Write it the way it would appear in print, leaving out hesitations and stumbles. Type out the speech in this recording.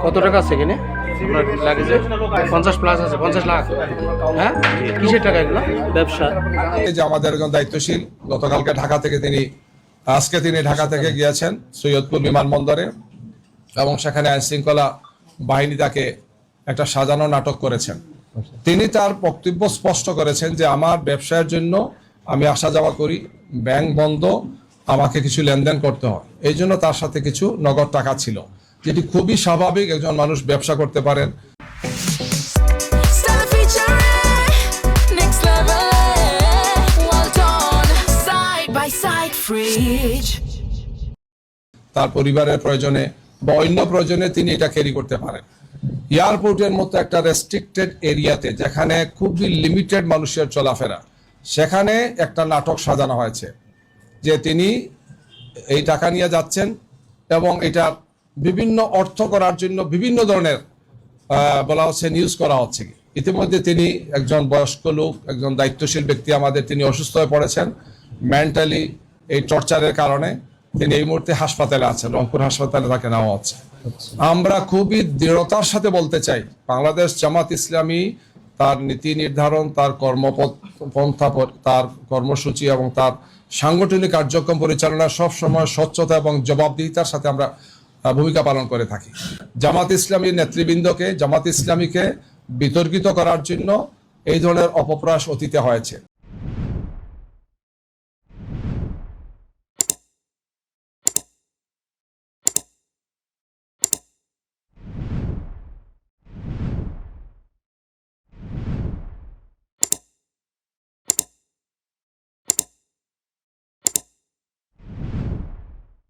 কত টাকা আছে এখানে আপনার লাগেজে? 50 প্লাস আছে, 50 লাখ। হ্যাঁ, কিসের টাকা এগুলো? ব্যবসা। এই যে আমাদের একজন দায়িত্বশীল গতকালকে আজকে তিনি ঢাকা থেকে গিয়েছেন সৈয়দপুর বিমানবন্দরে, এবং সেখানে আইন শৃঙ্খলা বাহিনী তাকে একটা সাজানো নাটক করেছেন। তিনি তার বক্তব্য স্পষ্ট করেছেন যে আমার ব্যবসায়ের জন্য আমি আসা যাওয়া করি, ব্যাংক বন্ধ, আমাকে কিছু লেনদেন করতে হয়, এই জন্য তার সাথে কিছু নগদ টাকা ছিল, যেটি খুবই স্বাভাবিক, একজন মানুষ ব্যবসা করতে পারেন। তার পরিবারের প্রয়োজনে বা অন্য প্রয়োজনে তিনি এটা ক্যারি করতে পারেন। এয়ারপোর্টের মতো একটা রেস্ট্রিক্টেড এরিয়াতে, যেখানে খুবই লিমিটেড মানুষের চলাফেরা, সেখানে একটা নাটক সাজানো হয়েছে যে তিনি এই টাকা নিয়ে যাচ্ছেন এবং এটা বিভিন্ন অর্থ করার জন্য বিভিন্ন ধরনের বলা হচ্ছে নিউজ করা হচ্ছে। ইতিমধ্যে তিনি একজন বয়স্ক লোক, একজন দায়িত্বশীল ব্যক্তি আমাদের, তিনি অসুস্থ হয়ে পড়েছেন মেন্টালি, এই টর্চারের কারণে তিনি এই মুহূর্তে হাসপাতালে আছেন, রংপুর হাসপাতালে তাকে নেওয়া হচ্ছে। আমরা খুবই দৃঢ়তার সাথে বলতে চাই, বাংলাদেশ জামাত ইসলামী তার নীতি নির্ধারণ, তার কর্মপন্থা, তার কর্মসূচি এবং তার সাংগঠনিক কার্যক্রম পরিচালনা সব সময় স্বচ্ছতা এবং জবাবদিহিতার সাথে আমরা ভূমিকা পালন করে থাকি। জামাত ইসলামী নেতৃবৃন্দকে, জামাত ইসলামীকে বিতর্কিত করার জন্য এই ধরনের অপপ্রয়াস অতীতে হয়েছে।